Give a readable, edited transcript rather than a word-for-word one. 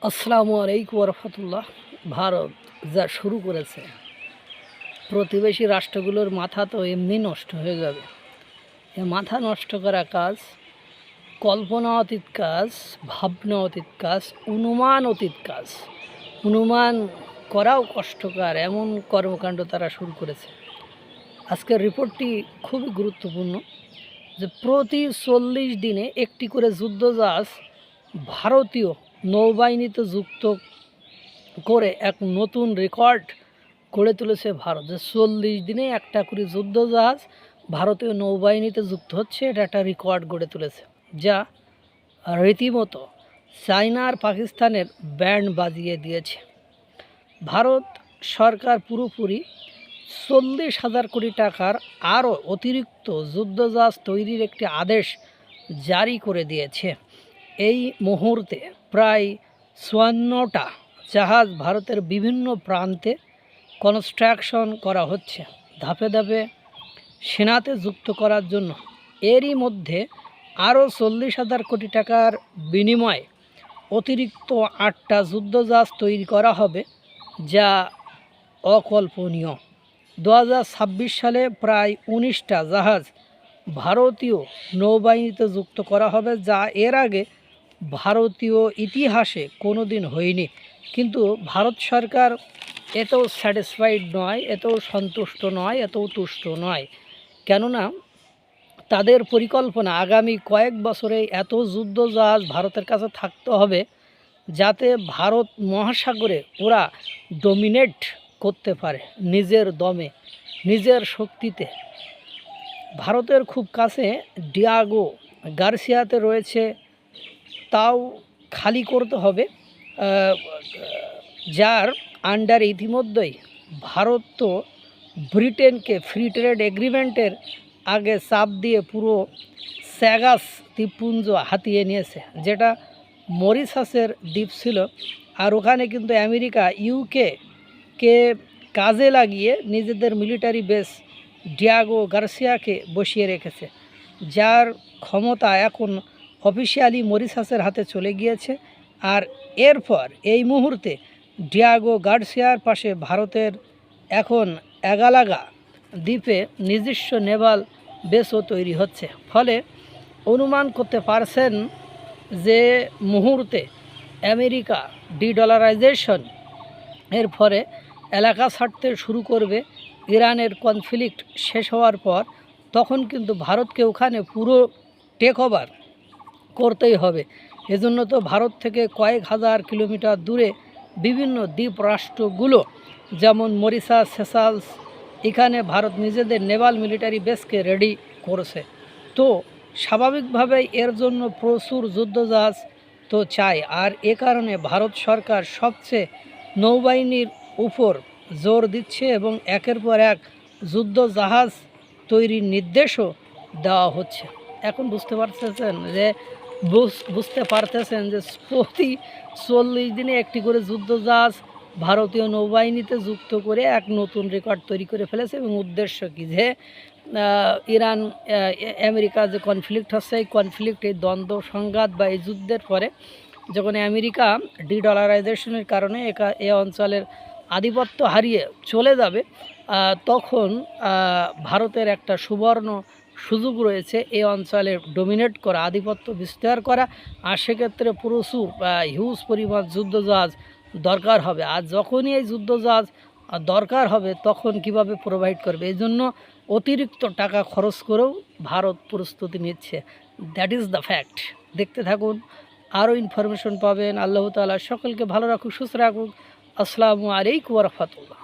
আসসালামু আলাইকুম রহমতুল্লাহ। ভারত যা শুরু করেছে, প্রতিবেশী রাষ্ট্রগুলোর মাথা তো এমনি নষ্ট হয়ে যাবে। এ মাথা নষ্ট করা কাজ, কল্পনা অতীত কাজ, ভাবনা অতীত কাজ, অনুমান অতীত কাজ। অনুমান করাও কষ্টকর এমন কর্মকাণ্ড তারা শুরু করেছে। আজকের রিপোর্টটি খুবই গুরুত্বপূর্ণ যে প্রতি 40 দিনে একটি করে যুদ্ধজাহাজ ভারতীয় নৌবাহিনীতে যুক্ত করে এক নতুন রেকর্ড গড়ে তুলেছে ভারত। যে 40 দিনে একটা করে যুদ্ধজাহাজ ভারতীয় নৌবাহিনীতে যুক্ত হচ্ছে, এটা একটা রেকর্ড গড়ে তুলেছে, যা রীতিমতো চায়না আর পাকিস্তানের ব্যান্ড বাজিয়ে দিয়েছে। ভারত সরকার পুরোপুরি 40,000 কোটি টাকার আরও অতিরিক্ত যুদ্ধজাহাজ তৈরির একটি আদেশ জারি করে দিয়েছে। এই মুহূর্তে প্রায় 54টা জাহাজ ভারতের বিভিন্ন প্রান্তে কনস্ট্রাকশন করা হচ্ছে, ধাপে ধাপে সেনাতে যুক্ত করার জন্য। এরই মধ্যে আরও 40,000 কোটি টাকার বিনিময়ে অতিরিক্ত 8টা যুদ্ধজাহাজ তৈরি করা হবে, যা অকল্পনীয়। 2026 সালে প্রায় 19টা জাহাজ ভারতীয় নৌবাহিনীতে যুক্ত করা হবে, যা এর আগে ভারতীয় ইতিহাসে কোনো দিন হয়নি। কিন্তু ভারত সরকার এতও স্যাটিসফাইড নয়, এতও সন্তুষ্ট নয়, এতও তুষ্ট নয়। কেননা তাদের পরিকল্পনা আগামী কয়েক বছরে এত যুদ্ধজাহাজ ভারতের কাছে থাকতে হবে, যাতে ভারত মহাসাগরে ওরা ডমিনেট করতে পারে নিজের দমে, নিজের শক্তিতে। ভারতের খুব কাছে ডিয়াগো গার্সিয়াতে রয়েছে, তাও খালি করতে হবে, যার আন্ডারে ইতিমধ্যেই ভারত তো ব্রিটেনকে ফ্রি ট্রেড এগ্রিমেন্টের আগে চাপ দিয়ে পুরো স্যাগাস দ্বীপপুঞ্জ হাতিয়ে নিয়েছে, যেটা মরিশাসের দ্বীপ ছিল। আর ওখানে কিন্তু আমেরিকা কে কাজে লাগিয়ে নিজেদের মিলিটারি বেস ডিয়াগো গার্সিয়াকে বসিয়ে রেখেছে, যার ক্ষমতা এখন অফিসিয়ালি মরিশাসের হাতে চলে গিয়েছে। আর এরপর এই মুহূর্তে ডিয়াগো গার্সিয়ার পাশে ভারতের এখন এগালাগা দ্বীপে নিজস্ব নেভাল বেসও তৈরি হচ্ছে। ফলে অনুমান করতে পারছেন যে মুহূর্তে আমেরিকা ডিডলারাইজেশন এর ফলে এলাকা ছাড়তে শুরু করবে, ইরানের কনফ্লিক্ট শেষ হওয়ার পর, তখন কিন্তু ভারতকে ওখানে পুরো টেক ওভার করতেই হবে। এজন্য তো ভারত থেকে কয়েক হাজার কিলোমিটার দূরে বিভিন্ন দ্বীপ রাষ্ট্রগুলো, যেমন মরিশাস, সেশালস, এখানে ভারত নিজেদের নেভাল মিলিটারি বেসকে রেডি করছে। তো স্বাভাবিকভাবেই এর জন্য প্রচুর যুদ্ধজাহাজ তো চাই। আর এ কারণে ভারত সরকার সবচেয়ে নৌবাহিনীর উপর জোর দিচ্ছে এবং একের পর এক যুদ্ধজাহাজ তৈরির নির্দেশও দেওয়া হচ্ছে। এখন বুঝতে পারতেছেন যে প্রতি 40 দিনে একটি করে যুদ্ধজাহাজ ভারতীয় নৌবাহিনীতে যুক্ত করে এক নতুন রেকর্ড তৈরি করে ফেলেছে। এবং উদ্দেশ্য কি, যে ইরান আমেরিকা যে কনফ্লিক্ট হচ্ছে, এই কনফ্লিক্ট, এই দ্বন্দ্ব সংঘাত বা এই যুদ্ধের পরে যখন আমেরিকা ডিডলারাইজেশনের কারণে এ অঞ্চলের আধিপত্য হারিয়ে চলে যাবে, তখন ভারতের একটা সুবর্ণ সুযোগ রয়েছে এই অঞ্চলে ডমিনেট করা, আধিপত্য বিস্তার করা। আর সেক্ষেত্রে প্রচুর হিউজ পরিমাণ যুদ্ধজাহাজ দরকার হবে। আর যখনই এই যুদ্ধজাহাজ দরকার হবে, তখন কিভাবে প্রোভাইড করবে, এই জন্য অতিরিক্ত টাকা খরচ করেও ভারত প্রস্তুতি নিচ্ছে। That is the fact. দেখতে থাকুন, আরও ইনফরমেশন পাবেন। আল্লাহ তাআলা সকলকে ভালো রাখুক, সুস্থ রাখুক। আসসালামু আলাইকুম ওয়া রাহমাতুল্লাহ।